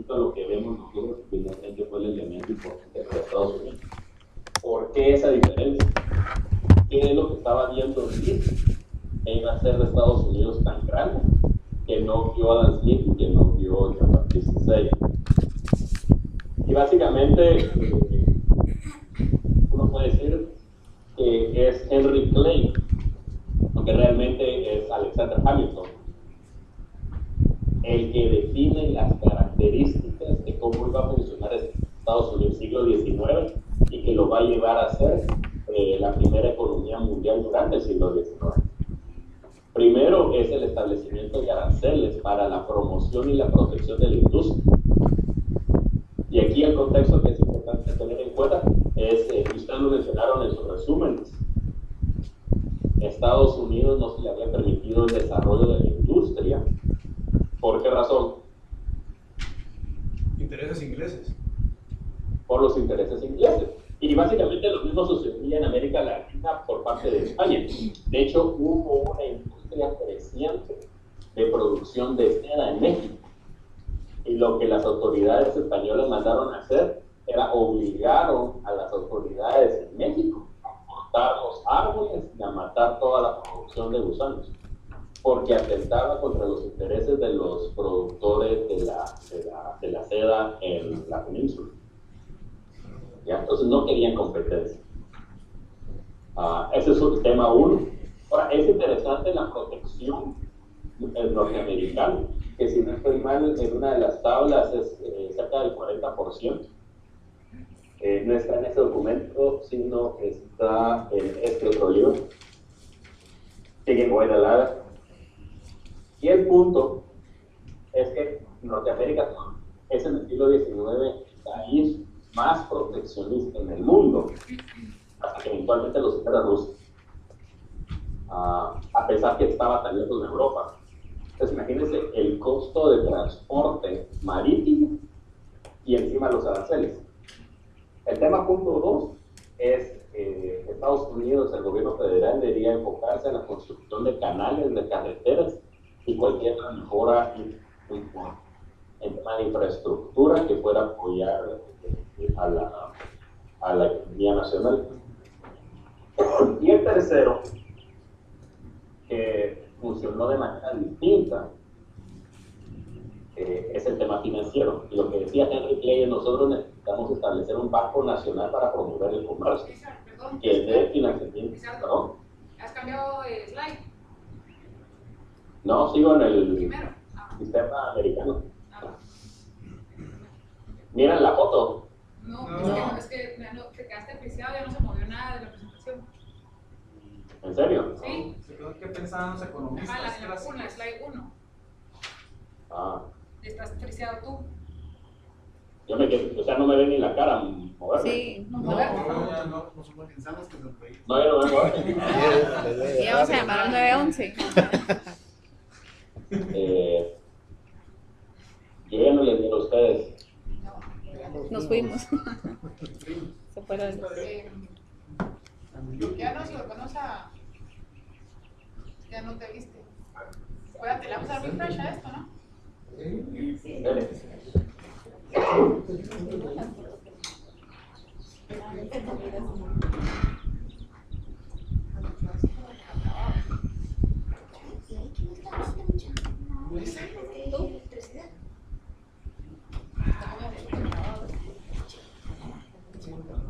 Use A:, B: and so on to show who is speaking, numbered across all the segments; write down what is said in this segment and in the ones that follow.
A: distinto a lo que vemos nosotros, finalmente fue el elemento importante para Estados Unidos. ¿Por qué esa diferencia? ¿Qué es lo que estaba viendo Smith en hacer de Estados Unidos tan grande que no vio Adam Smith y que no vio John Baptist Say? Y básicamente, uno puede decir que es Henry Clay, aunque realmente es Alexander Hamilton, el que define las características de cómo iba a funcionar Estados Unidos siglo XIX y que lo va a llevar a ser la primera economía mundial durante el siglo XIX. Primero es el establecimiento de aranceles para la promoción y la protección de la industria. Y aquí el contexto que es importante tener en cuenta es, ustedes lo mencionaron en sus resúmenes, Estados Unidos no se le había permitido el desarrollo de la industria. ¿Por qué razón?
B: Intereses ingleses.
A: Por los intereses ingleses. Y básicamente lo mismo sucedía en América Latina por parte de España. De hecho, hubo una industria creciente de producción de seda en México. Y lo que las autoridades españolas mandaron a hacer era obligaron a las autoridades en México a cortar los árboles y a matar toda la producción de gusanos, porque atentaba contra los intereses de los productores de la seda en la península. ¿Ya? Entonces no querían competencia. Ese es el tema 1. Ahora, es interesante la protección norteamericana, que si no estoy mal, en una de las tablas es cerca del 40%. No está en este documento, sino está en este otro libro, Taking Away the Ladder. Y el punto es que Norteamérica es en el siglo XIX el país más proteccionista en el mundo, hasta que eventualmente lo supera Rusia, a pesar que estaba tan lejos de Europa. Entonces imagínense el costo de transporte marítimo y encima los aranceles. El tema punto 2 es Estados Unidos, el gobierno federal debería enfocarse en la construcción de canales, de carreteras y cualquier mejora en tema de infraestructura que pueda apoyar a la economía nacional. Y el tercero, que funcionó de manera distinta, es el tema financiero. Y lo que decía Henry Clay, nosotros necesitamos establecer un banco nacional para promover el comercio, que dé financiamiento. ¿Perdón?
C: ¿Has cambiado de slide?
A: No, sigo en el sistema americano. ¿Miran la foto?
C: No, es que te quedaste preciado, ya no se movió nada de la presentación.
A: ¿En serio?
C: Sí.
B: ¿Qué pensaban los economistas?
C: La slide 1. Estás preciado tú.
A: Yo me quedé, o sea, no me ve ni la cara moverme.
D: Sí,
B: No, pensamos que nos veía.
A: No, yo no me muevo.
D: Y vamos a llamar al 911.
A: Yo ya no les digo a ustedes.
D: Nos fuimos. Se fueron.
C: Ya no, si lo conoces a... Ya no te viste. Acuérdate, le vamos a dar refresh a esto, ¿no?
A: Dale.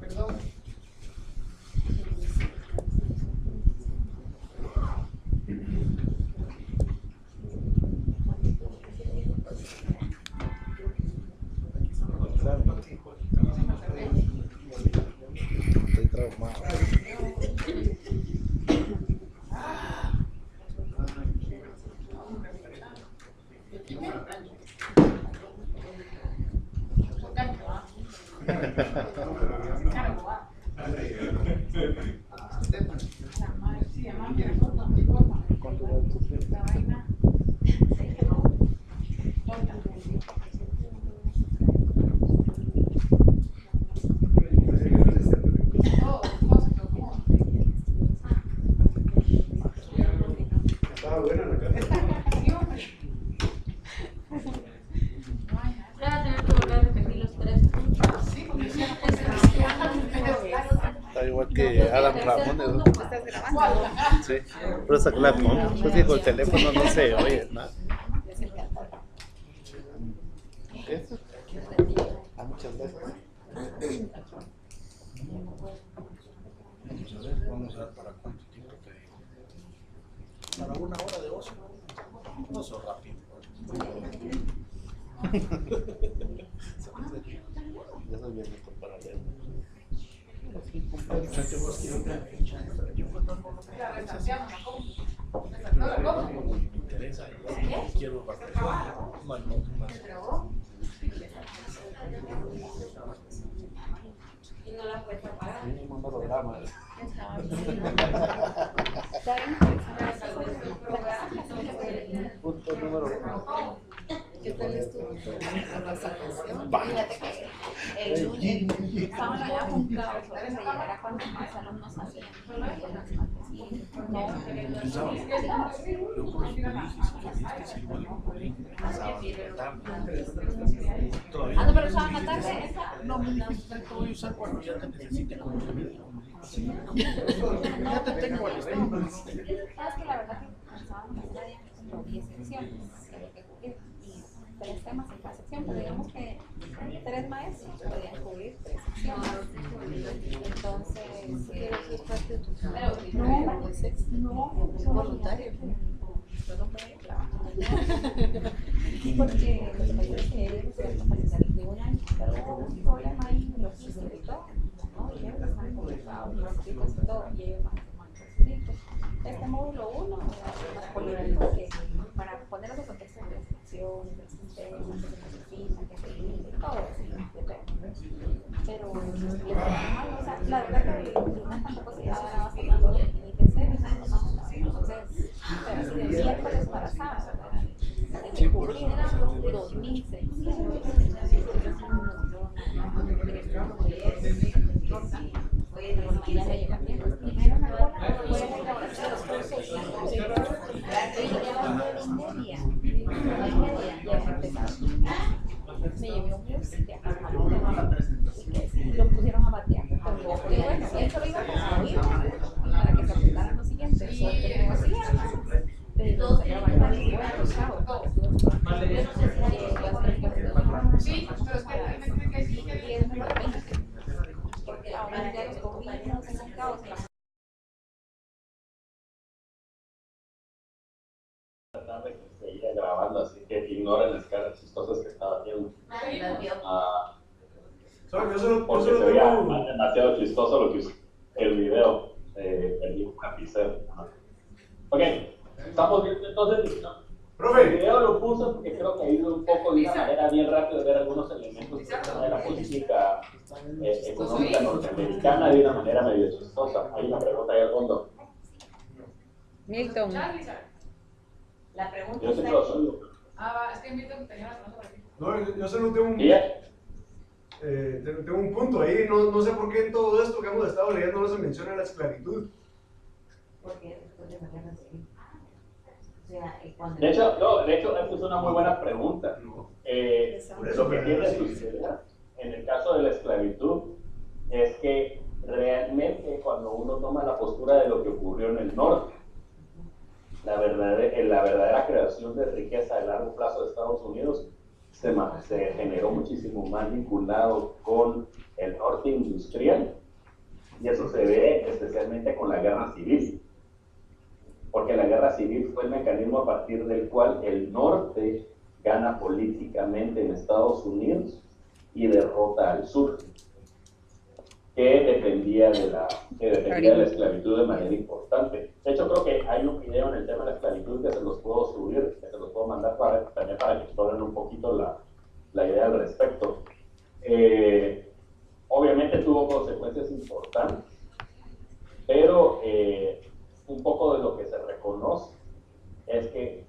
C: Perdón.
E: Estoy traumado.
C: Voy a tener
E: que Adam Ramones, ¿no?
D: ¿Estás grabando?
E: Sí, pero esa que la pongo, pues digo, el teléfono no se oye, ¿no? ¿Qué? Ah, muchas gracias.
B: Vamos a ver para cuánto tiempo te digo. Para 1 hora de ocio. No soy rápido.
E: Ya soy bien listo para leer.
B: Me interesa. Quiero vacaciones.
F: Y no la puedes apagar.
E: Mínimo no lo grama. Punto número 1.
F: ¿Qué tal estuvo la presentación? Fíjate que el lunes estaban allá con caos, porque era cuando más alumnos hacían Ah, no, pero estaban matarse esa.
B: No, me dijiste que voy a usar cuando ya te necesite como ya te tengo al
F: Sabes que la verdad que pensábamos que había como 10 secciones de lo que cubrir y 3 temas en cada sección, pero digamos que 3 maestros podían cubrir 3 secciones. Entonces, no, voluntario. Porque lo que pasa es que ellos se capacitaron de un año, pero hubo un problema ahí logístico y todo, ¿no? Y ellos están conectados, los escritos y todo, y ellos van a tomar los escritos. Este módulo 1 era porque para poner los contextos de instrucción, del sistema, que se necesita, que se limite, todo eso, pero les mal, o sea, la verdad que una tampoco se iba a dar bastante lo que tiene que hacer, entonces, pero si de miércoles para sábado, hay que cubrir 2000 secciones, mañana llega miércoles, primero me acuerdo que fue la elaboración de los cursos, me llevé un bus de acá y lo pusieron a batear. Pero bueno, eso lo íbamos a oír para que se apuntaran los siguientes. Pero se grabaron los chavos.
C: Sí, pero es que
F: porque ahora ya los compañeros en un caos.
A: Que seguía grabando, así que ignoren las caras chistosas que estaba haciendo. Porque se veía demasiado chistoso lo que usé el video, perdí un lapicero. Ok, estamos viendo entonces. El video lo puse porque creo que ayuda un poco de una manera bien rápida de ver algunos elementos de la política económica norteamericana de una manera medio chistosa. Hay una pregunta ahí al fondo.
D: Milton.
F: La pregunta
A: Yo sé que lo soy.
C: es que Milton tenía la pregunta para ti.
B: No, yo solo tengo un,
A: ¿Y
B: tengo un punto ahí. No sé por qué en todo esto que hemos estado leyendo no se menciona la esclavitud.
F: Porque después de la guerra civil. O sea, cuando...
A: De hecho, esta es una muy buena pregunta. Lo que tiene que suceder en el caso de la esclavitud es que realmente cuando uno toma la postura de lo que ocurrió en el norte, la verdadera creación de riqueza de largo plazo de Estados Unidos se generó muchísimo más vinculado con el norte industrial, y eso se ve especialmente con la guerra civil, porque la guerra civil fue el mecanismo a partir del cual el norte gana políticamente en Estados Unidos y derrota al sur, que dependía de la esclavitud de manera importante. De hecho, creo que hay un video en el tema de la esclavitud que se los puedo subir, que se los puedo mandar también para que exploren un poquito la idea al respecto. Obviamente tuvo consecuencias importantes, pero un poco de lo que se reconoce es que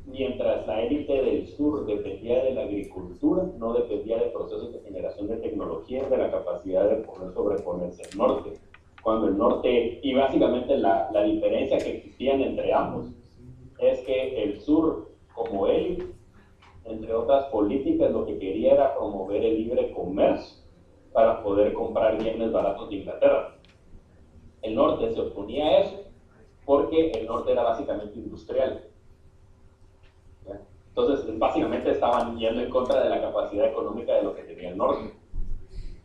A: mientras la élite del sur dependía de la agricultura, no dependía de procesos de generación de tecnología, de la capacidad de poder sobreponerse al norte. Cuando el norte, y básicamente la diferencia que existían entre ambos, es que el sur, como élite, entre otras políticas, lo que quería era promover el libre comercio para poder comprar bienes baratos de Inglaterra. El norte se oponía a eso porque el norte era básicamente industrial. ¿Ya? Entonces, básicamente estaban yendo en contra de la capacidad económica de lo que tenía el norte.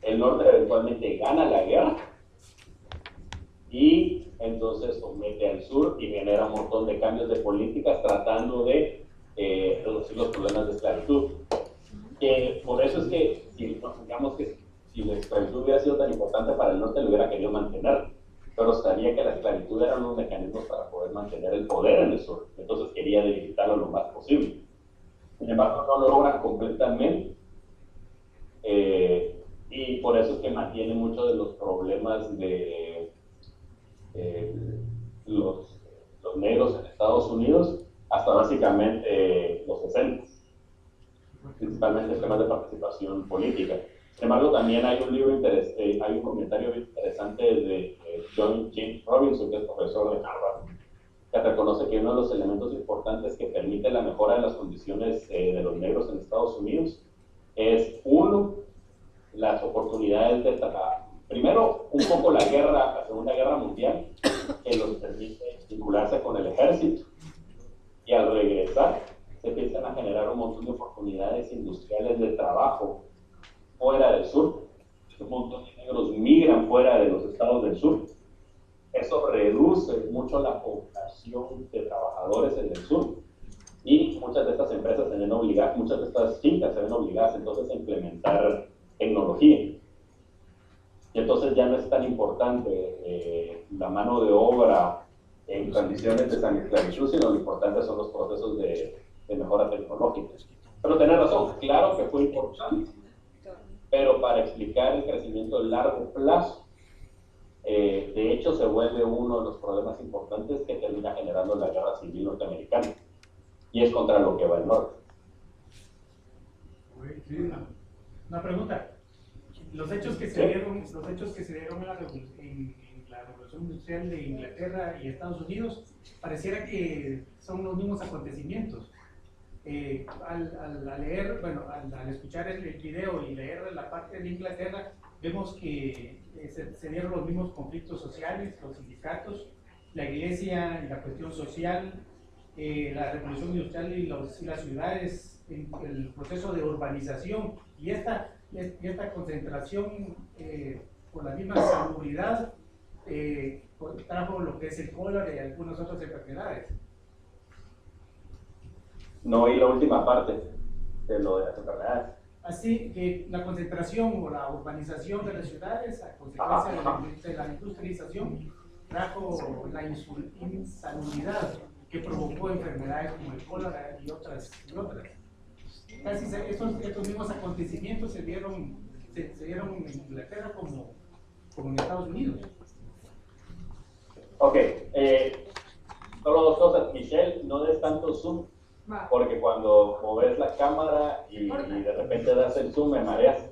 A: El norte eventualmente gana la guerra y entonces somete al sur y genera un montón de cambios de políticas tratando de reducir los problemas de esclavitud. Por eso es que, digamos que si la esclavitud hubiera sido tan importante para el norte, lo hubiera querido mantener, pero sabía que la esclavitud era unos mecanismos para poder mantener el poder en el sur, entonces quería debilitarlo lo más posible. Sin embargo, no lo logran completamente, y por eso es que mantiene muchos de los problemas de los negros en Estados Unidos hasta básicamente los 60, principalmente temas de participación política. Sin embargo, también hay un libro hay un comentario interesante de John James Robinson, que es profesor de Harvard, que reconoce que uno de los elementos importantes que permite la mejora de las condiciones de los negros en Estados Unidos es, uno, las oportunidades de trabajo. Primero, un poco la Segunda Guerra Mundial, que los permite vincularse con el ejército, y al regresar se empiezan a generar un montón de oportunidades industriales de trabajo fuera del sur. Un montón de negros migran fuera de los estados del sur. Eso reduce mucho la población de trabajadores en el sur, y muchas de estas empresas se ven obligadas, muchas de estas fincas se ven obligadas entonces a implementar tecnología. Y entonces ya no es tan importante la mano de obra en condiciones de esclavitud, sino lo importante son los procesos de mejora tecnológica. Pero tenés razón, claro que fue importante, pero para explicar el crecimiento a largo plazo, de hecho se vuelve uno de los problemas importantes que termina generando la guerra civil norteamericana, y es contra lo que va el norte.
G: Sí, una pregunta. Los hechos que se dieron en la Revolución Industrial de Inglaterra y Estados Unidos, pareciera que son los mismos acontecimientos. Al leer, bueno, al escuchar el video y leer la parte de Inglaterra, vemos que se dieron los mismos conflictos sociales, los sindicatos, la iglesia y la cuestión social, la Revolución Industrial y las ciudades, el proceso de urbanización, y esta concentración por la misma salubridad trajo lo que es el cólera y algunas otras enfermedades.
A: No oí la última parte de lo de las enfermedades.
G: Así que la concentración o la urbanización de las ciudades, a consecuencia de la industrialización, trajo la insalubridad que provocó enfermedades como el cólera y otras. Casi estos mismos acontecimientos se dieron en Inglaterra como en Estados Unidos.
A: Ok, solo dos cosas. Michelle, no des tanto zoom, porque cuando moves la cámara y de repente das el zoom, me mareas.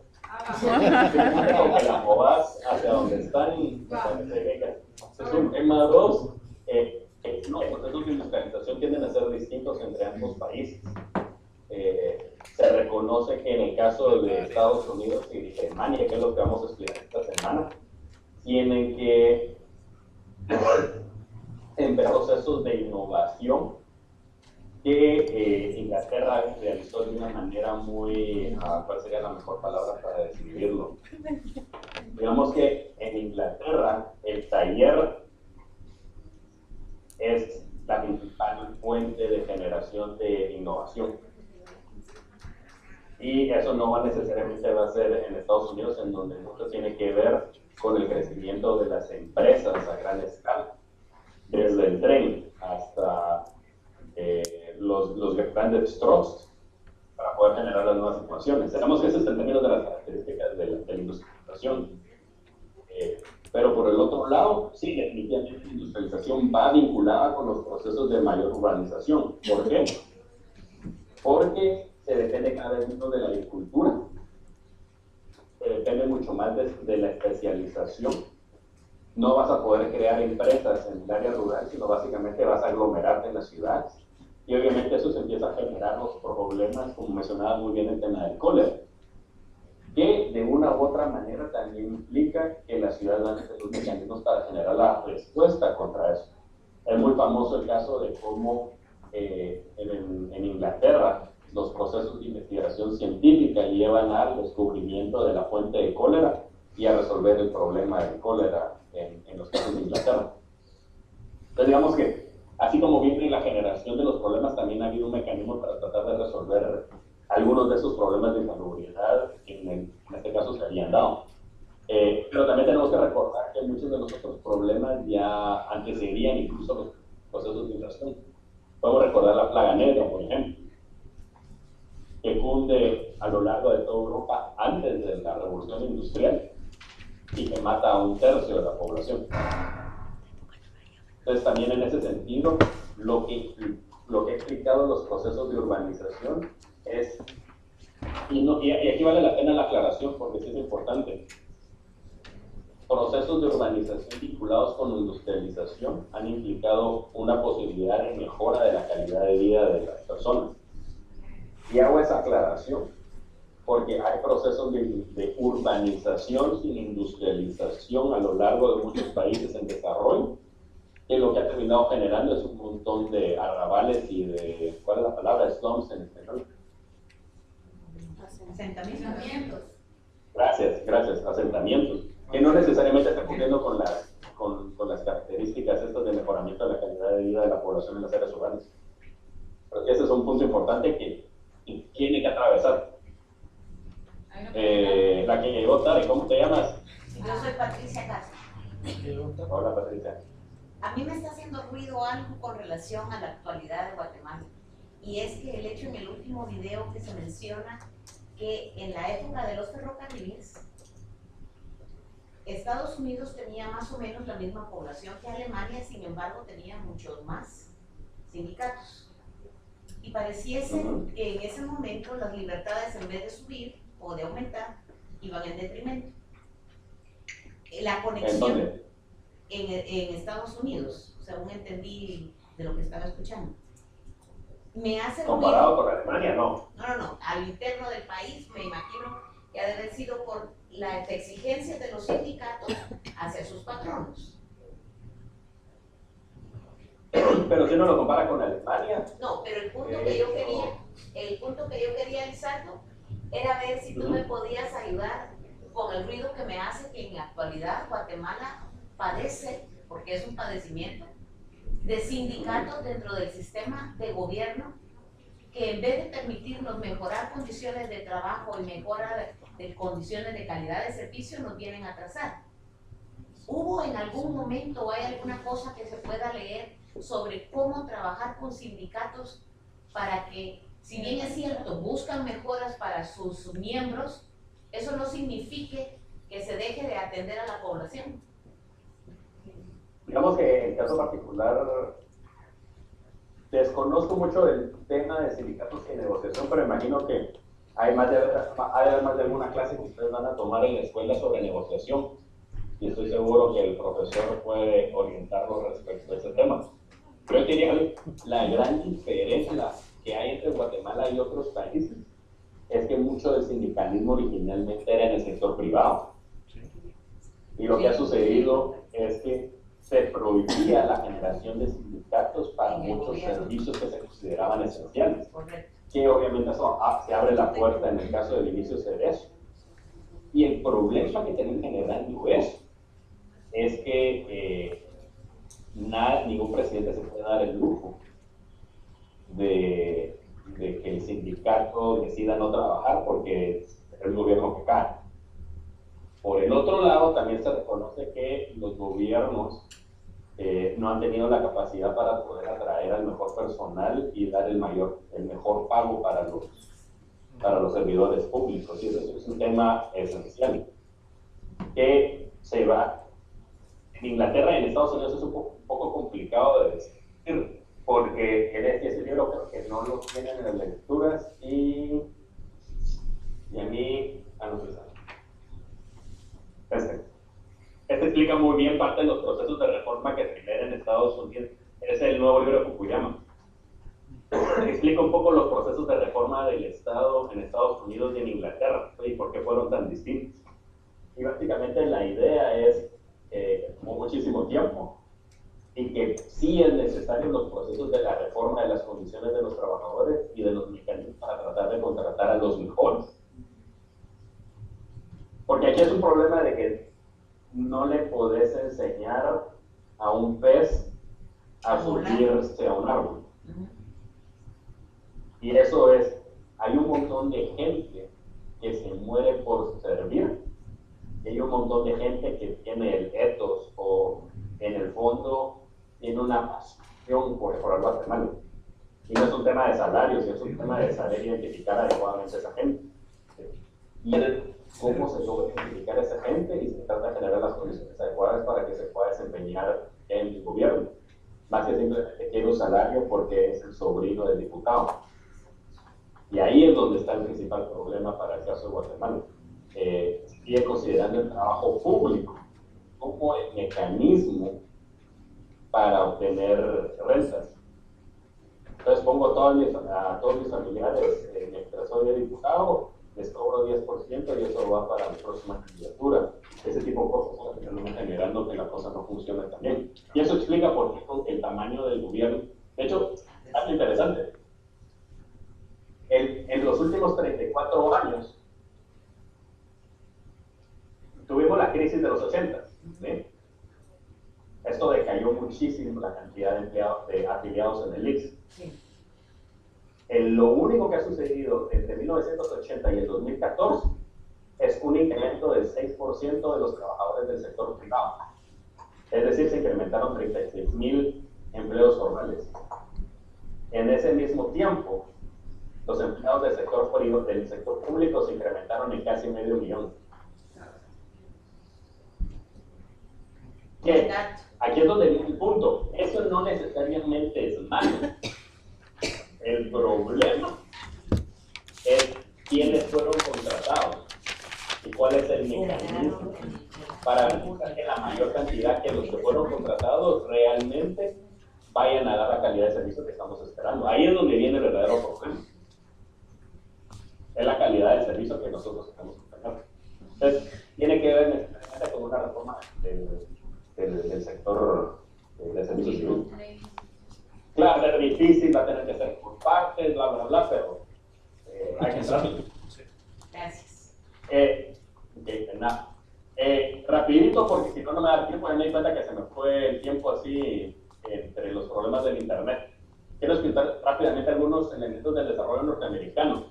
A: Aunque la movas hacia donde están y tema 2, los procesos de industrialización tienden a ser distintos entre ambos países. Se reconoce que en el caso de Estados Unidos y de Alemania, que es lo que vamos a estudiar esta semana, tienen que empezar procesos de innovación que Inglaterra realizó de una manera muy, ¿cuál sería la mejor palabra para describirlo? Digamos que en Inglaterra el taller es la principal fuente de generación de innovación. Y eso no necesariamente va a ser en Estados Unidos, en donde mucho tiene que ver con el crecimiento de las empresas a gran escala, desde el tren hasta los grandes trucks, para poder generar las nuevas innovaciones. Sabemos que ese es el término de las características de la industrialización. Pero por el otro lado, sí, definitivamente la industrialización va vinculada con los procesos de mayor urbanización. ¿Por qué? Porque se depende cada vez menos de la agricultura, se depende mucho más de la especialización. No vas a poder crear empresas en el área rural, sino básicamente vas a aglomerarte en las ciudades. Y obviamente eso se empieza a generar los problemas, como mencionaba muy bien el tema del cólera, que de una u otra manera implica que las ciudades van a tener los mecanismos para generar la respuesta contra eso. Es muy famoso el caso de cómo en Inglaterra los procesos de investigación científica llevan al descubrimiento de la fuente de cólera y a resolver el problema de cólera en los casos de Inglaterra. Entonces digamos que así como viene la generación de los problemas, también ha habido un mecanismo para tratar de resolver algunos de esos problemas de insalubridad que en este caso se habían dado. Pero también tenemos que recordar que muchos de los otros problemas ya antecedían incluso los procesos de migración. Podemos recordar la plaga negra, por ejemplo, que cunde a lo largo de toda Europa antes de la revolución industrial y que mata a 1/3 de la población. Entonces también en ese sentido, lo que he explicado en los procesos de urbanización es, y aquí vale la pena la aclaración porque sí es importante, procesos de urbanización vinculados con la industrialización han implicado una posibilidad de mejora de la calidad de vida de las personas. Y hago esa aclaración porque hay procesos de urbanización sin industrialización a lo largo de muchos países en desarrollo, que lo que ha terminado generando es un montón de arrabales y de, ¿cuál es la palabra? Slums en español.
F: Asentamientos.
A: Gracias, asentamientos, que no necesariamente están cumpliendo con las características estas de mejoramiento de la calidad de vida de la población en las áreas urbanas. Pero ese es un punto importante que tiene que atravesar. La que llegó tarde, ¿cómo te llamas?
H: Yo soy Patricia Casa.
A: Hola, Patricia.
H: A mí me está haciendo ruido algo con relación a la actualidad de Guatemala. Y es que el hecho en el último video que se menciona que en la época de los ferrocarriles, Estados Unidos tenía más o menos la misma población que Alemania, sin embargo tenía muchos más sindicatos. Y pareciese que en ese momento las libertades, en vez de subir o de aumentar, iban en detrimento. La conexión en Estados Unidos, según entendí de lo que estaba escuchando, me hace
A: comparado con Alemania, no.
H: No, al interno del país me imagino que ha de haber sido por las exigencias de los sindicatos hacia sus patronos.
A: Pero si uno lo compara con Alemania.
H: No, pero el punto que yo quería, Lisandro, era ver si tú me podías ayudar con el ruido que me hace que en la actualidad Guatemala padece, porque es un padecimiento, de sindicatos dentro del sistema de gobierno que en vez de permitirnos mejorar condiciones de trabajo y mejora de condiciones de calidad de servicio, nos vienen a atrasar. ¿Hubo en algún momento o hay alguna cosa que se pueda leer sobre cómo trabajar con sindicatos para que, si bien es cierto, buscan mejoras para sus miembros, eso no signifique que se deje de atender a la población?
A: Digamos que en el caso particular desconozco mucho el tema de sindicatos y negociación, pero imagino que hay más de alguna clase que ustedes van a tomar en la escuela sobre negociación y estoy seguro que el profesor puede orientarlos respecto a ese tema. Creo que la gran diferencia que hay entre Guatemala y otros países es que mucho del sindicalismo originalmente era en el sector privado. Y lo que ha sucedido es que se prohibía la generación de sindicatos para muchos servicios que se consideraban esenciales. Que obviamente eso se abre la puerta en el caso del inicio de eso. Y el problema que tienen generando eso es que ningún presidente se puede dar el lujo de que el sindicato decida no trabajar porque es el gobierno que cae. Por el otro lado, también se reconoce que los gobiernos no han tenido la capacidad para poder atraer al mejor personal y dar el mejor pago para los servidores públicos. Y eso es un tema esencial que se va. En Inglaterra y en Estados Unidos es un poco complicado de decir, porque ese libro creo que no lo tienen en las lecturas y a mí, Este explica muy bien parte de los procesos de reforma que se generan en Estados Unidos. Es el nuevo libro de Fukuyama. Explica un poco los procesos de reforma del Estado en Estados Unidos y en Inglaterra y por qué fueron tan distintos. Y básicamente la idea es que tomó muchísimo tiempo y que sí es necesario los procesos de la reforma de las condiciones de los trabajadores y de los mecanismos para tratar de contratar a los mejores. Porque aquí es un problema de que no le podés enseñar a un pez a subirse a un árbol. Y eso es, hay un montón de gente que se muere por servir, y hay un montón de gente que tiene el ethos o en el fondo tiene una pasión por mejorar Guatemala. Y no es un tema de salarios, es un tema de saber identificar adecuadamente a esa gente. Y cómo se logra identificar a esa gente y se trata de generar las condiciones adecuadas para que se pueda desempeñar en el gobierno. Más que simplemente quiere un salario porque es el sobrino del diputado. Y ahí es donde está el principal problema para el caso de Guatemala. Sigue considerando el trabajo público como el mecanismo para obtener rentas. Entonces pongo a todos mis familiares, mientras soy diputado, les cobro 10% y eso va para mi próxima candidatura. Ese tipo de cosas que terminan generando que la cosa no funcione también. Y eso explica por qué el tamaño del gobierno. De hecho, es algo interesante. En los últimos 34 años, tuvimos la crisis de los 80, ¿sí? Esto decayó muchísimo la cantidad de afiliados en el IX. Sí. Lo único que ha sucedido entre 1980 y el 2014 es un incremento del 6% de los trabajadores del sector privado. Es decir, se incrementaron 36,000 empleos formales. En ese mismo tiempo, los empleados del sector público se incrementaron en casi 500,000. Que aquí es donde viene el punto. Eso no necesariamente es malo. El problema es quiénes fueron contratados y cuál es el mecanismo para garantizar que la mayor cantidad que los que fueron contratados realmente vayan a dar la calidad de servicio que estamos esperando. Ahí es donde viene el verdadero problema. Es la calidad del servicio que nosotros estamos esperando. Entonces, tiene que ver necesariamente con una reforma del sector de servicios civiles. Claro, es difícil, va a tener que ser por partes, bla, bla, bla, pero hay que entrar.
H: Gracias.
A: Nada. Rapidito, porque si no, no me da tiempo, ya me di cuenta que se me fue el tiempo así entre los problemas del internet. Quiero explicar rápidamente algunos elementos del desarrollo norteamericano.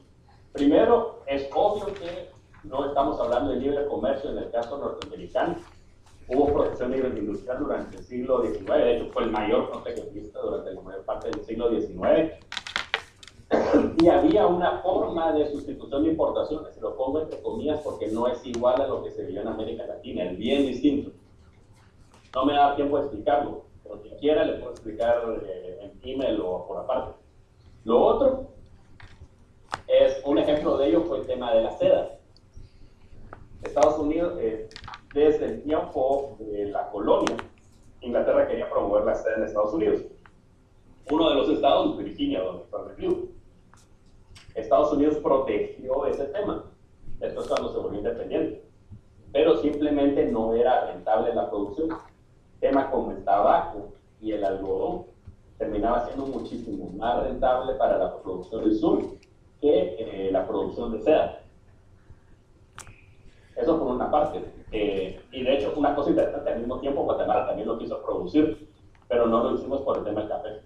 A: Primero, es obvio que no estamos hablando de libre comercio en el caso norteamericano. Hubo protección industrial durante el siglo XIX, de hecho fue el mayor proteccionista durante la mayor parte del siglo XIX. Y había una forma de sustitución de importaciones, y lo pongo entre comillas porque no es igual a lo que se vivió en América Latina, es bien distinto. No me da tiempo de explicarlo, pero quien quiera le puedo explicar en email o por aparte. Lo otro es, un ejemplo de ello fue el tema de la seda. Estados Unidos, desde el tiempo de la colonia, Inglaterra quería promover la seda en Estados Unidos. Uno de los estados, Virginia, donde está metido. Estados Unidos protegió ese tema. Esto es cuando se volvió independiente. Pero simplemente no era rentable la producción. Temas como el tabaco y el algodón terminaba siendo muchísimo más rentable para la producción del sur que la producción de seda. Eso por una parte. Y de hecho, una cosa interesante, al mismo tiempo Guatemala también lo quiso producir, pero no lo hicimos por el tema del café.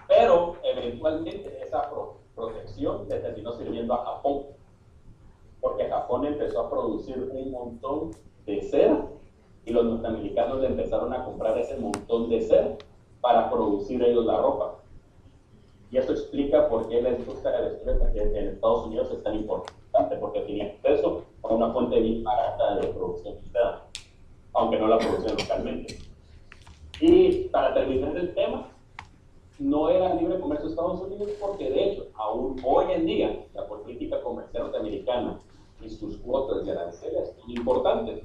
A: Pero eventualmente esa protección le terminó sirviendo a Japón, porque Japón empezó a producir un montón de seda y los norteamericanos le empezaron a comprar ese montón de seda para producir ellos la ropa. Y eso explica por qué la industria de vestimenta en Estados Unidos es tan importante, porque tenía acceso a una fuente bien barata de producción de seda, aunque no la producían localmente. Y para terminar el tema, no era libre comercio de Estados Unidos porque de hecho, aún hoy en día, la política comercial norteamericana y sus cuotas de aranceles son importantes.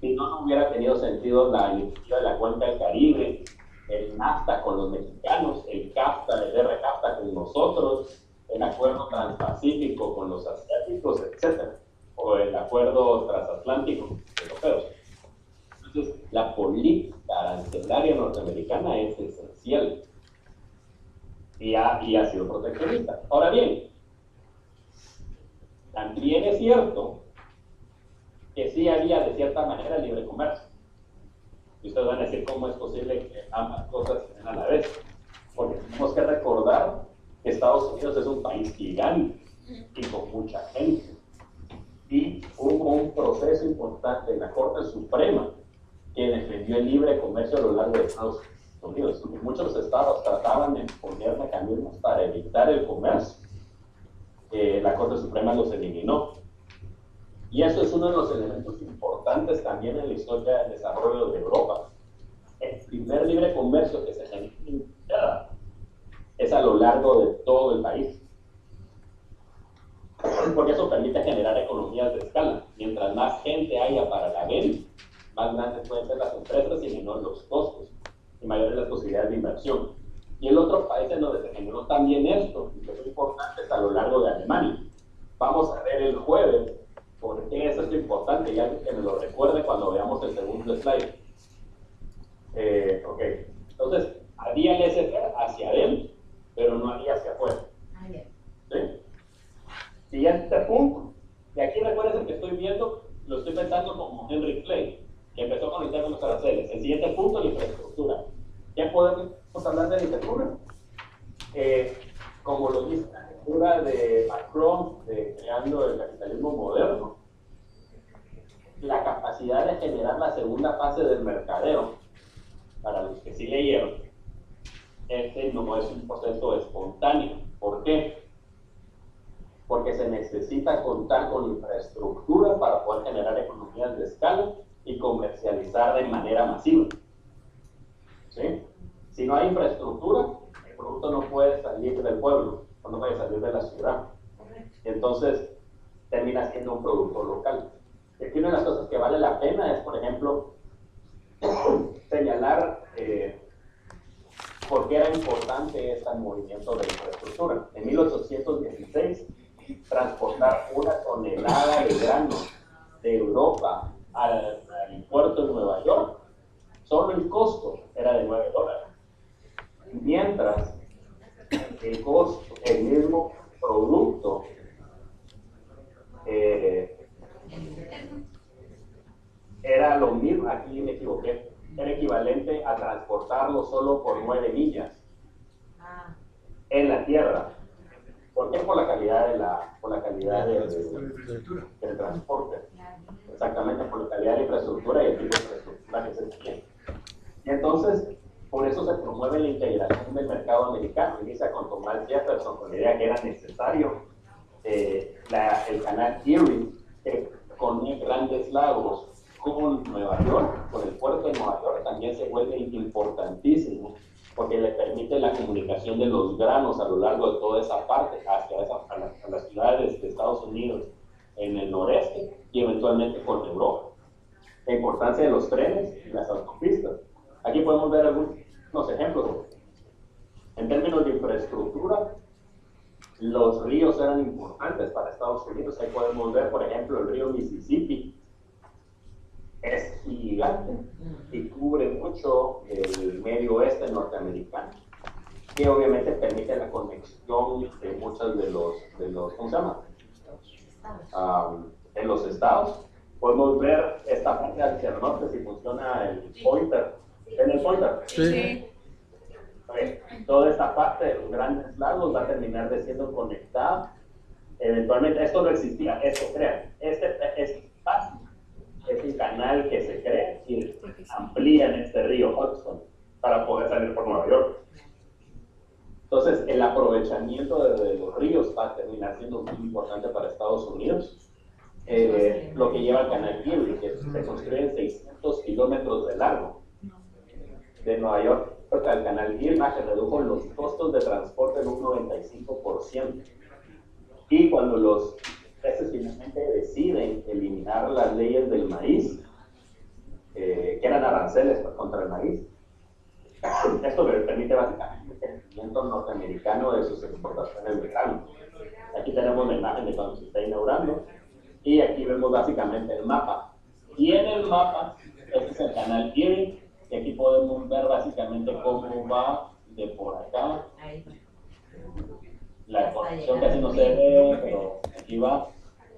A: Si no hubiera tenido sentido la iniciativa de la Cuenca del Caribe, el NAFTA con los mexicanos, el CAFTA, el RCAFTA con nosotros, el Acuerdo Transpacífico con los asiáticos, etc. O el acuerdo transatlántico europeos. Entonces, la política arancelaria norteamericana es esencial y ha sido proteccionista. Ahora bien, también es cierto que sí había de cierta manera libre comercio. Y ustedes van a decir cómo es posible que ambas cosas se den a la vez. Porque tenemos que recordar que Estados Unidos es un país gigante y con mucha gente. Y hubo un proceso importante en la Corte Suprema que defendió el libre comercio a lo largo de Estados Unidos. Y muchos estados trataban de poner mecanismos para evitar el comercio. La Corte Suprema los eliminó. Y eso es uno de los elementos importantes también en la historia del desarrollo de Europa. El primer libre comercio que se genera es a lo largo de todo el país. Porque eso permite generar economías de escala. Mientras más gente haya para la venta, más grandes pueden ser las empresas y menores los costos y mayores las posibilidades de inversión. Y el otro país en donde se generó también esto, y que es importante, es a lo largo de Alemania. Vamos a ver el jueves por qué es esto importante, y alguien que me lo recuerde cuando veamos el segundo slide. Ok, entonces, había el laissez-faire hacia adentro, pero no había hacia afuera. ¿Sí? Siguiente punto. Y aquí recuerden que estoy viendo, lo estoy pensando como Henry Clay, que empezó con el tema de los aranceles. El siguiente punto, la infraestructura. ¿Ya podemos hablar de la infraestructura? Como lo dice la lectura de Macron, de Creando el Capitalismo Moderno, la capacidad de generar la segunda fase del mercadeo, para los que sí leyeron, este no es un proceso espontáneo. ¿Por qué? Porque se necesita contar con infraestructura para poder generar economías de escala y comercializar de manera masiva. ¿Sí? Si no hay infraestructura, el producto no puede salir del pueblo, o no puede salir de la ciudad. Entonces, termina siendo un producto local. Y aquí una de las cosas que vale la pena es, por ejemplo, señalar por qué era importante este movimiento de infraestructura. En 1816, transportar una tonelada de grano de Europa al puerto de Nueva York, solo el costo era de $9. Mientras el costo, el mismo producto, era lo mismo, aquí me equivoqué, era equivalente a transportarlo solo por 9 millas en la tierra. ¿Por qué? Por la calidad del transporte. Exactamente, por la calidad de la infraestructura y el tipo de infraestructura que se tiene. Y entonces, por eso se promueve la integración del mercado americano. Inicia con Thomas Jefferson con la idea que era necesario el canal Erie, que conecta Grandes Lagos con Nueva York, con el puerto de Nueva York, también se vuelve importantísimo, porque le permite la comunicación de los granos a lo largo de toda esa parte, hacia a las ciudades de Estados Unidos en el noreste y eventualmente con Europa. La importancia de los trenes y las autopistas. Aquí podemos ver algunos ejemplos. En términos de infraestructura, los ríos eran importantes para Estados Unidos. Ahí podemos ver, por ejemplo, el río Mississippi. Es gigante y cubre mucho el medio oeste norteamericano, que obviamente permite la conexión de muchos de los ¿cómo se llama? En los estados. Podemos ver esta parte hacia el norte si funciona el pointer. ¿En el pointer?
D: Sí.
A: Okay. Toda esta parte de los Grandes Lagos va a terminar de siendo conectada. Eventualmente, esto no existía, esto crea. Este es fácil. Es un canal que se crea y amplía en este río Hudson para poder salir por Nueva York. Entonces, el aprovechamiento de los ríos va a terminar siendo muy importante para Estados Unidos. Lo que lleva al canal Erie, que se construye en 600 kilómetros de largo de Nueva York hasta el canal Erie, se redujo los costos de transporte en un 95%. Y cuando los jueces finalmente deciden eliminar las leyes del maíz, que eran aranceles contra el maíz, esto le permite básicamente el crecimiento norteamericano de sus exportaciones de grano. Aquí tenemos la imagen de cuando se está inaugurando, Y aquí vemos básicamente el mapa. Y en el mapa, este es el canal Erie, y aquí podemos ver básicamente cómo va de por acá.
H: Ahí.
A: La conexión casi no se ve, pero aquí va.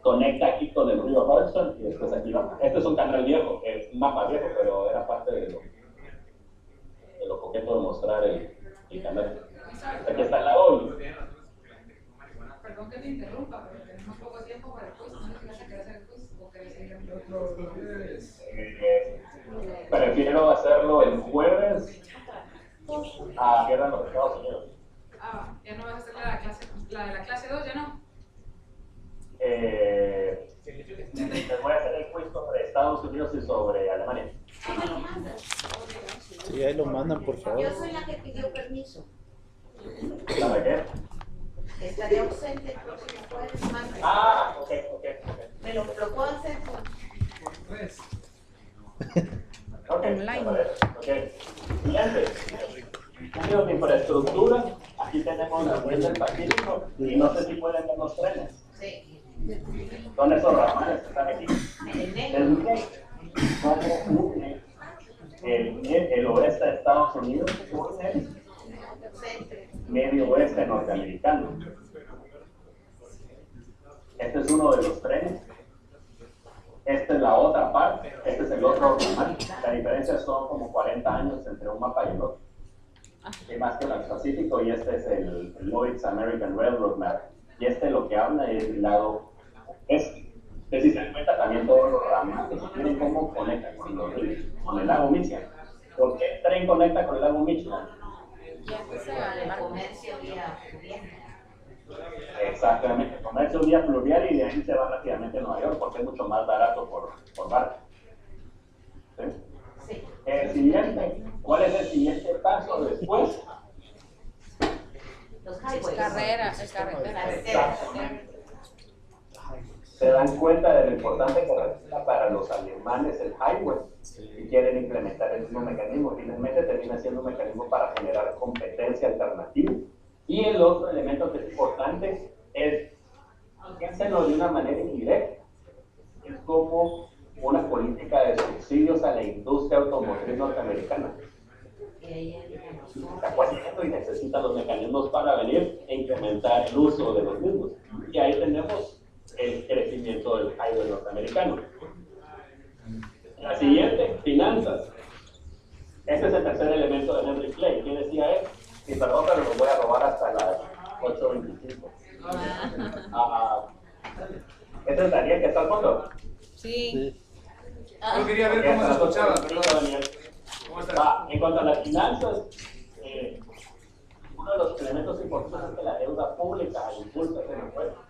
A: Conecta aquí con el río Hudson y después aquí va. Este es un canal viejo, es un mapa viejo, pero era parte de lo coqueto de mostrar el canal. Aquí está el lago.
C: Perdón que te interrumpa, pero tenemos poco tiempo para el quiz. ¿No te vas a querer hacer el quiz o querés seguir en
A: Prefiero hacerlo el jueves a guerra en los Estados Unidos.
C: Ah, ya no vas a hacer la de la clase 2, ya no.
A: Les voy a hacer el quiz sobre Estados Unidos y sobre Alemania.
H: ¿Cómo me lo mandas?
E: Sí, ahí lo mandan, por favor.
H: Yo soy la que pidió permiso.
A: ¿Sabe qué?
H: Estaré ausente el próximo jueves, martes.
A: Ah, ok.
H: ¿Me lo puedo hacer?
A: Ok,
D: Online.
A: ok. Siguiente. Cambios de infraestructura. Aquí tenemos la red del Pacífico y no sé si pueden ver los trenes.
H: Sí.
A: Son esos ramales que están aquí.
H: El negro.
A: Cómo une el oeste de Estados Unidos con el medio oeste norteamericano. Este es uno de los trenes. Esta es la otra parte. Este es el otro ramal. La diferencia son como 40 años entre un mapa y el otro. Hay más que el Pacífico y este es el Lloyd's American Railroad Map. Y este lo que habla es el lado este. Entonces, si se dan cuenta también todos los ramales, miren cómo conectan con el lago Michigan. ¿Por qué el tren conecta con el lago Michigan?
H: El comercio vía fluvial.
A: Exactamente, comercio vía fluvial y de ahí se va rápidamente a Nueva York porque es mucho más barato por barco. ¿Sí?
H: Sí.
A: El siguiente, ¿cuál es el siguiente paso después?
H: Los highways.
D: Carretera.
H: Carreteras.
A: Se dan cuenta de lo importante que resulta para los alemanes el highway y quieren implementar el mismo mecanismo. Finalmente termina siendo un mecanismo para generar competencia alternativa. Y el otro elemento que es importante es, piénsenlo de una manera indirecta, es como una política de subsidios a la industria automotriz norteamericana. Está creciendo y necesita los mecanismos para venir e incrementar el uso de los mismos. Y ahí tenemos el crecimiento del highway norteamericano. La siguiente, finanzas. Este es el tercer elemento de Henry Clay. ¿Quién decía él? Sí, perdón, pero lo voy a robar hasta las 8:25. ¿Este es Daniel que está al fondo?
D: Sí.
B: Yo quería ver cómo se escuchaba, perdón. ¿Cómo estás?
A: En cuanto a las finanzas, uno de los elementos importantes es que la deuda pública impulsa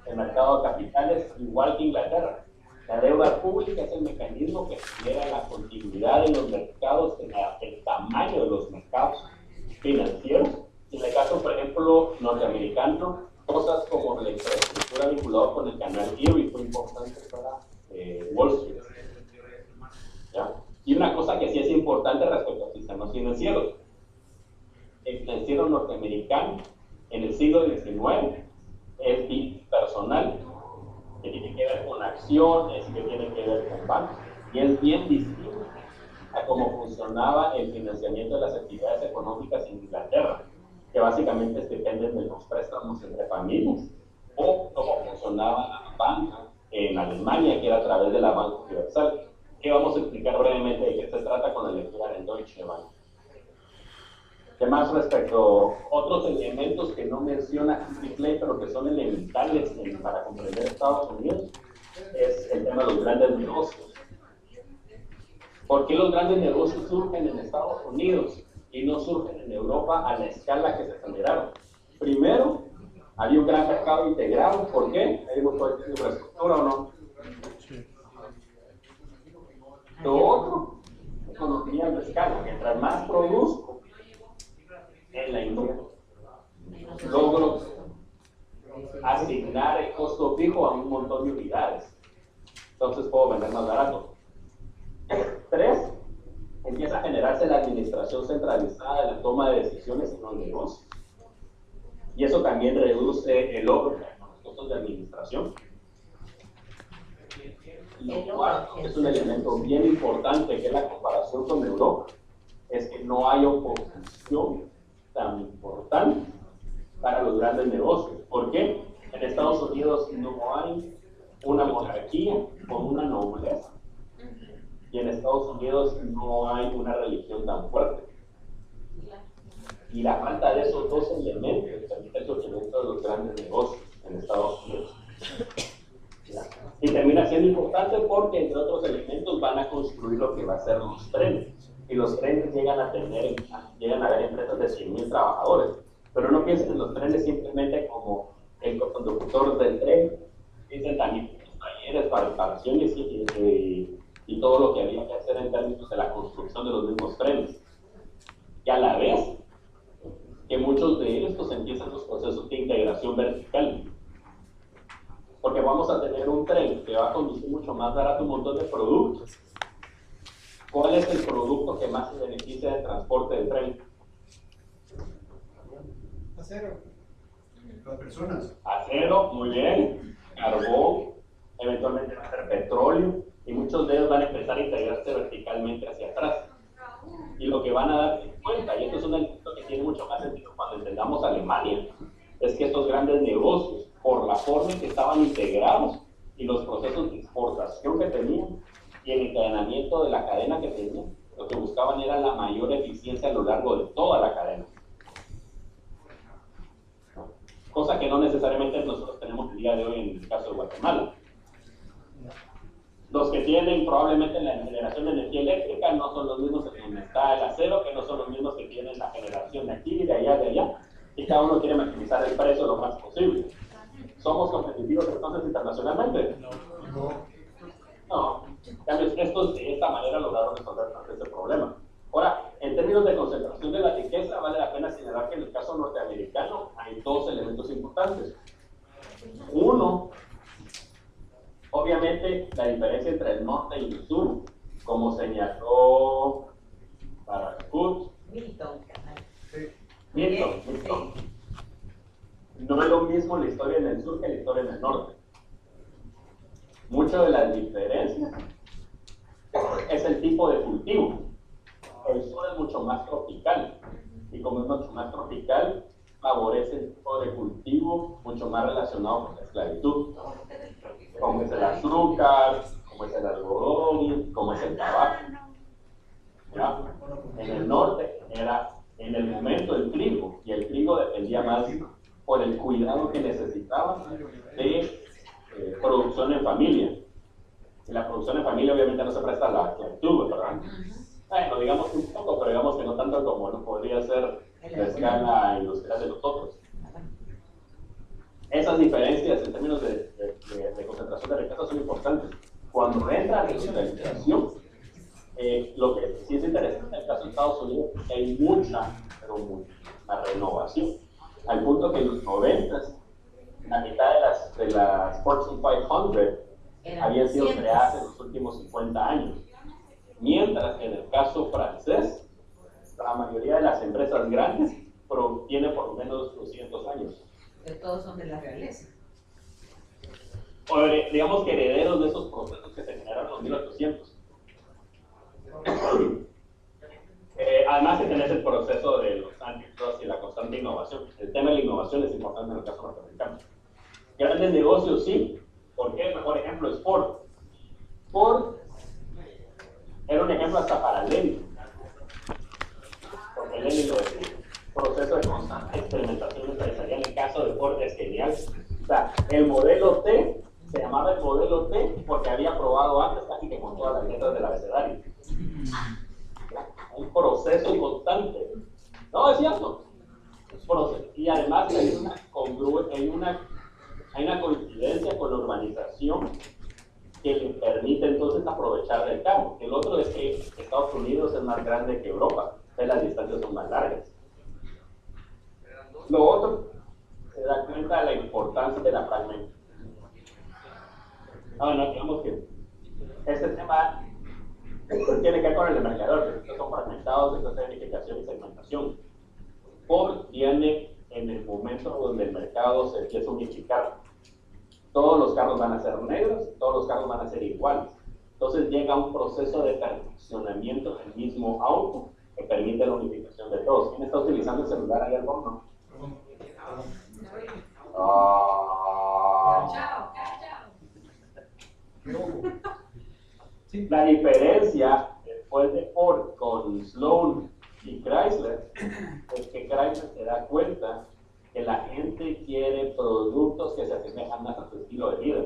A: el mercado de capitales, igual que Inglaterra. La deuda pública es el mecanismo que genera la continuidad de los mercados, el tamaño de los mercados financieros. En el caso, por ejemplo, norteamericano, cosas como la infraestructura vinculada con el canal Erie fue importante para Wall Street. ¿Ya? Y una cosa que sí es importante respecto a sistemas financieros. El financiero norteamericano en el siglo XIX es personal, que tiene que ver con acciones, que tiene que ver con bancos, y es bien distinto a cómo funcionaba el financiamiento de las actividades económicas en Inglaterra, que básicamente dependen de los préstamos entre familias, o cómo funcionaba la banca en Alemania, que era a través de la Banca Universal, que vamos a explicar brevemente de qué se trata con la lectura en Deutsche Bank. ¿Qué más respecto a otros elementos que no menciona Henry Clay, pero que son elementales para comprender Estados Unidos? Es el tema de los grandes negocios. ¿Por qué los grandes negocios surgen en Estados Unidos y no surgen en Europa a la escala que se generaron? Primero, había un gran mercado integrado. ¿Por qué? ¿Hay infraestructura o no? Lo otro, economía de escala. Mientras más produzco en la industria, logro asignar el costo fijo a un montón de unidades. Entonces puedo vender más barato. 3, empieza a generarse la administración centralizada de la toma de decisiones en los negocios. Y eso también reduce el overhead, los costos de administración. Lo cual es un elemento bien importante, que es la comparación con Europa, es que no hay oposición tan importante para los grandes negocios. ¿Por qué? En Estados Unidos no hay una monarquía con una nobleza, y en Estados Unidos no hay una religión tan fuerte. Y la falta de esos dos elementos permite el surgimiento de los grandes negocios en Estados Unidos. Y termina siendo importante porque, entre otros elementos, van a construir lo que va a ser los trenes. Y los trenes llegan a haber empresas de 100,000 trabajadores. Pero no piensen en los trenes simplemente como el conductor del tren. Dicen también los talleres para reparaciones y todo lo que había que hacer en términos de la construcción de los mismos trenes. Y a la vez, que muchos de estos empiezan los procesos de integración vertical. Porque vamos a tener un tren que va a conducir mucho más barato un montón de productos. ¿Cuál es el producto que más se beneficia del transporte del tren?
B: Acero. Las personas.
A: Acero, muy bien. Carbón, eventualmente va a ser petróleo, y muchos de ellos van a empezar a integrarse verticalmente hacia atrás. Y lo que van a dar cuenta, y esto es un elemento que tiene mucho más sentido cuando entendamos Alemania, es que estos grandes negocios, por la forma en que estaban integrados y los procesos de exportación que tenían y el encadenamiento de la cadena que tenían, lo que buscaban era la mayor eficiencia a lo largo de toda la cadena. Cosa que no necesariamente nosotros tenemos el día de hoy en el caso de Guatemala. Los que tienen probablemente la generación de energía eléctrica no son los mismos que donde está el acero, que no son los mismos que tienen la generación de aquí, de allá, y cada uno quiere maximizar el precio lo más posible. ¿Somos competitivos entonces internacionalmente? No. En cambio, estos de esta manera lograron resolver ese problema. Ahora, en términos de concentración de la riqueza, vale la pena señalar que en el caso norteamericano hay dos elementos importantes. Uno, obviamente, la diferencia entre el norte y el sur, como señaló Barracut, Milton. No es lo mismo la historia en el sur que la historia en el norte. Muchas de las diferencias es el tipo de cultivo. El sur es mucho más tropical, y como es mucho más tropical, favorece el tipo de cultivo mucho más relacionado con la esclavitud, como es el azúcar, como es el algodón, como es el tabaco. ¿Ya? En el norte era en el momento el trigo, y el trigo dependía más por el cuidado que necesitaba de producción en familia. Y la producción en familia obviamente no se presta a la esclavitud, ¿verdad? Bueno, digamos un poco, pero digamos que no tanto como no podría ser la escala industrial de los otros. Esas diferencias en términos de concentración de riqueza son importantes. Cuando entra la industrialización, lo que sí es interesante en el caso de Estados Unidos es que hay mucha renovación, al punto que en los 90s, la mitad de las Fortune 500 habían sido creadas en los últimos 50 años. Mientras que en el caso francés, la mayoría de las empresas grandes tienen por lo menos 200 años.
H: Que todos son de la realeza.
A: O digamos que herederos de esos procesos que se generaron en los 1800. Además que tenés el proceso de los antitrust y la constante innovación. El tema de la innovación es importante en el caso norteamericano. Grandes negocios, sí. ¿Por qué? El mejor ejemplo es Ford. Ford era un ejemplo hasta para Lenin. Porque Lenin lo decía. Proceso de constante experimentación empresarial. El caso de Ford es genial. O sea, el modelo T se llamaba el modelo T porque había probado antes casi que con todas las letras del abecedario. Un proceso constante. No, es cierto. Y además hay una coincidencia con la urbanización que le permite entonces aprovechar del campo. El otro es que Estados Unidos es más grande que Europa, entonces las distancias son más largas. Lo otro, se da cuenta de la importancia de la fragmentación. No, digamos que este tema tiene que ver con el mercador, que estos son fragmentados, esto es verificación y segmentación. Ford viene en el momento donde el mercado se empieza a unificar. todos los carros van a ser negros, todos los carros van a ser iguales. Entonces llega un proceso de perfeccionamiento del mismo auto que permite la unificación de todos. ¿Quién está utilizando el celular ahí al fondo? La diferencia después de Ford con Sloan y Chrysler es que Chrysler se da cuenta que la gente quiere productos que se asemejan más a su estilo de vida.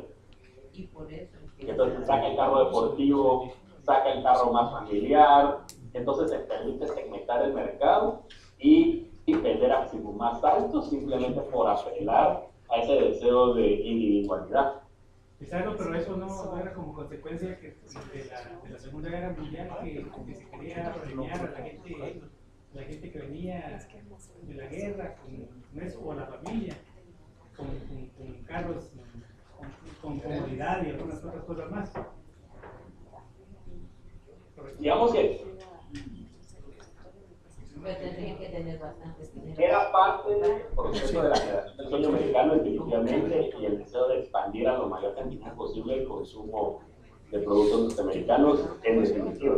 H: Y por eso.
A: Entonces saca el carro deportivo, saca el carro más familiar, entonces se permite segmentar el mercado y vender a precios más altos simplemente por apelar a ese deseo de individualidad.
G: Exacto, pero eso no era como consecuencia de la Segunda Guerra Mundial que se quería premiar a la gente que venía de la guerra con eso, o la familia, con carros con comodidad y algunas otras cosas más.
A: Digamos que
H: Pero tendrían que tener bastantes dinero.
A: era parte del proceso de la generación del sueño americano definitivamente y el deseo de expandir a lo mayor cantidad posible el consumo de productos norteamericanos en definitiva.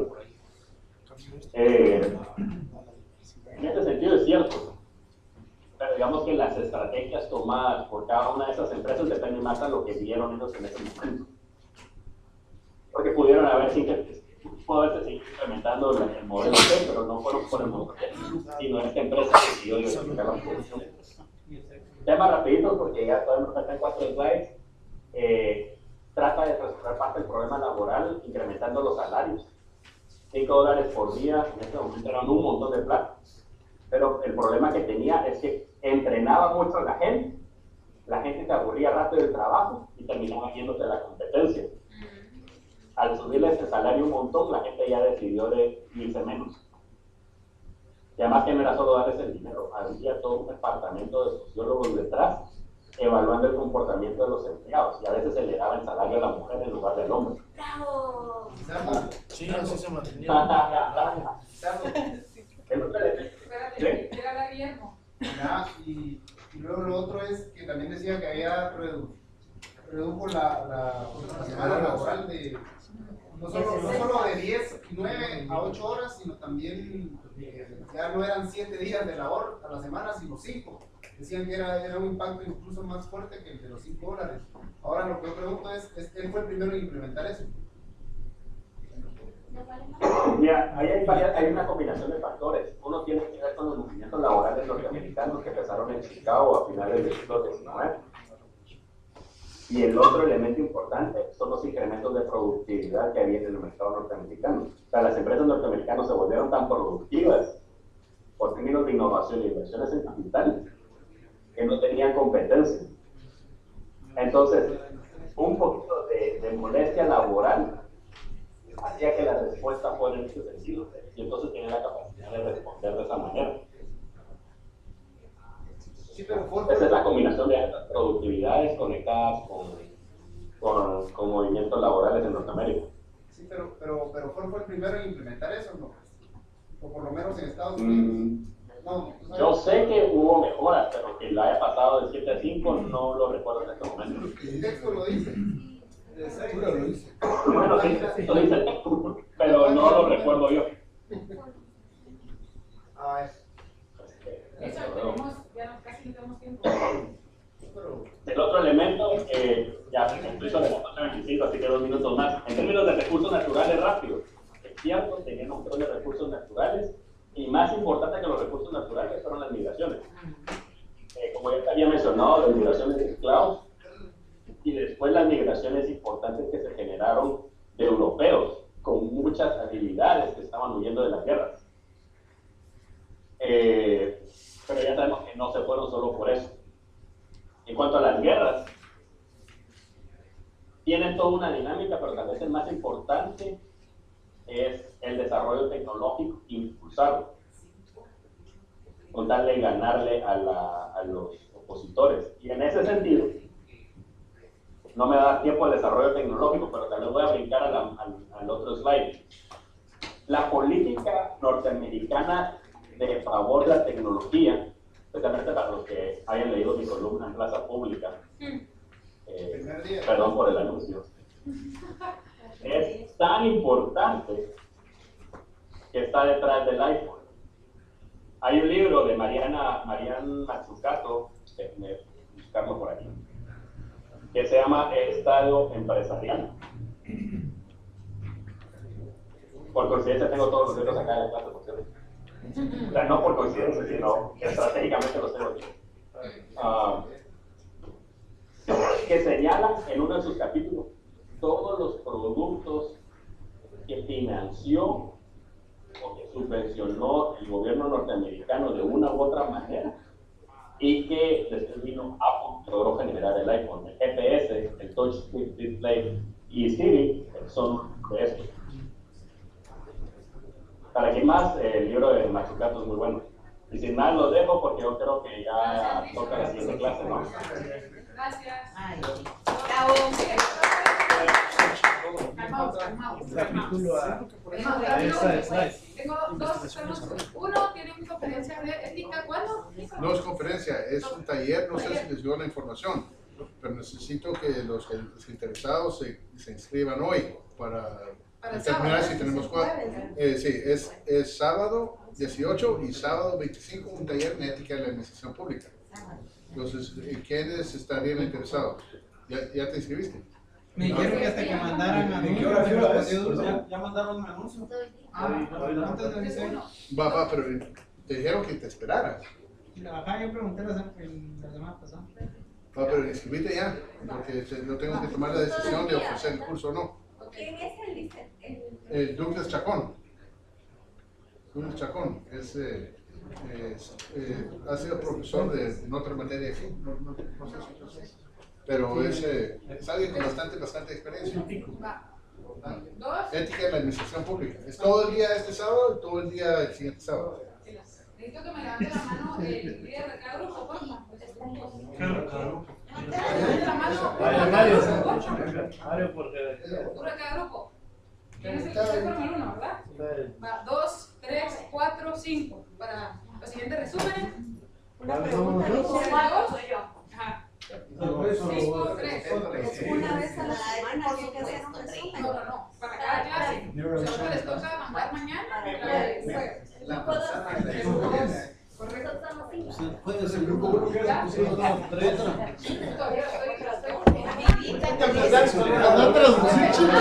A: En este sentido es cierto, pero digamos que las estrategias tomadas por cada una de esas empresas dependen más de lo que vieron ellos en ese momento. Porque pudieron haberse implementando el modelo C, pero no fueron por el modelo C, sino esta empresa decidió diversificar la producción. Tema rapidito, porque ya todavía nos faltan 4 slides. Trata de resolver parte del problema laboral incrementando los salarios. $5 por día, en este momento eran un montón de plata. Pero el problema que tenía es que entrenaba mucho a la gente se aburría rápido del trabajo y terminaba yéndose a la competencia. Al subirle ese salario un montón, la gente ya decidió de irse menos. Y además que no era solo darles el dinero, había todo un departamento de sociólogos detrás evaluando el comportamiento de los empleados y a veces se le daba el salario a la mujer en lugar del hombre.
H: ¡Bravo!
B: Sí, así se mantenía.
C: Espérate, era la Guillermo.
I: Y luego lo otro es que también decía que había redujo la semana laboral de no solo de 10, 9 a 8 horas, sino también ya no eran 7 días de labor a la semana, sino 5. Decían que era un impacto incluso más fuerte que el de los $5. Ahora lo que yo pregunto es ¿él fue el primero en implementar eso?
A: Mira, ahí hay una combinación de factores. Uno tiene que ver con los movimientos laborales norteamericanos que empezaron en Chicago a finales del siglo XIX. Y el otro elemento importante son los incrementos de productividad que había en el mercado norteamericano. O sea, las empresas norteamericanas se volvieron tan productivas por términos de innovación y inversiones en capital que no tenían competencia. Entonces, un poquito de molestia laboral hacía que la respuesta fuera en ese sentido, y entonces tenía la capacidad de responder de esa manera.
I: Sí, pero
A: Esa es la combinación de altas productividades conectadas con movimientos laborales en Norteamérica.
I: Sí, pero Ford fue el primero en implementar eso, ¿no? O por lo menos en Estados Unidos. No,
A: yo sé que hubo mejoras, pero que lo haya pasado de 7 a 5 no lo recuerdo en este momento.
I: El texto lo dice.
B: Seguro lo dice.
A: Bueno, sí, lo dice el texto, pero no lo recuerdo yo.
C: Eso tenemos, ya casi no tenemos tiempo.
A: El otro elemento, ya se cumplió sobre las 8:25, así que 2 minutos más. En términos de recursos naturales, rápido. Es cierto, tenían un montón de recursos naturales, y más importante que los recursos naturales fueron las migraciones. Como ya te había mencionado, las migraciones de esclavos, y después las migraciones importantes que se generaron de europeos, con muchas habilidades que estaban huyendo de las guerras. Pero ya sabemos que no se fueron solo por eso. En cuanto a las guerras, tienen toda una dinámica, pero tal vez el más importante es el desarrollo tecnológico, impulsarlo, con tal de ganarle a los opositores. Y en ese sentido, no me da tiempo al desarrollo tecnológico, pero también voy a brincar al otro slide. La política norteamericana de favor de la tecnología, especialmente para los que hayan leído mi columna en Plaza Pública, perdón por el anuncio, es tan importante que está detrás del iPhone. Hay un libro de Marian Mazzucato, déjenme buscarlo por aquí, que se llama Estado Empresarial. Por coincidencia tengo todos los libros acá en la clase, por cierto. O sea, no por coincidencia, sino que estratégicamente los tengo aquí. Que señala en uno de sus capítulos todos los productos que financió o que subvencionó el gobierno norteamericano de una u otra manera y que después vino Apple, logró generar el iPhone, el GPS, el Touch Display y Siri son de estos. Para quien más, el libro de Mazzucato es muy bueno. Y sin más los dejo porque yo creo que ya toca la siguiente clase, ¿no?
C: Gracias.
H: Ay,
C: Calmaos. Tengo dos temas. Uno tiene una conferencia de ética. ¿Cuándo?
B: No es conferencia, es un taller, no sé si les dio la información, pero necesito que los interesados se inscriban hoy para determinar si tenemos cuatro. Sí, es sábado 18 y sábado 25 un taller de ética de la administración pública. Entonces, ¿quiénes estarían interesados? ¿Ya te inscribiste?
G: Me dijeron que hasta que mandaran anuncio. Ya mandaron un anuncio. Antes de decir.
B: Va, pero te dijeron que te esperaras.
G: Ajá, yo pregunté la semana pasada.
B: Va, pero inscribite ya, porque no tengo que tomar la decisión de ofrecer el curso o no.
F: ¿Quién es
B: El Douglas Chacón. Douglas Chacón ha sido profesor en otra materia aquí, no sé si lo sé. Pero es alguien con bastante experiencia.
C: Dos.
B: Ética de la administración pública. Es todo el día este sábado y todo el día el siguiente sábado.
C: Necesito que me levante la mano el líder de cada grupo, por favor.
E: Claro.
C: Levante la mano.
E: Mario, porque...
C: Tú de cada grupo. ¿Quién es el que está por el uno, verdad? Va, 2, 3, 4, 5. Para los siguientes resúmenes.
F: Una pregunta.
C: Soy yo. Ajá. 5, 3.
F: Una vez a la semana hay que hacer un resumen.
C: No. Para cada clase. Solo les toca mandar mañana.
I: La manzana de la
C: Correcto.
E: Puede ser el grupo que
C: ¿Ya?
E: pusieron tres.
C: Todavía estoy.
I: Andar traducir chile.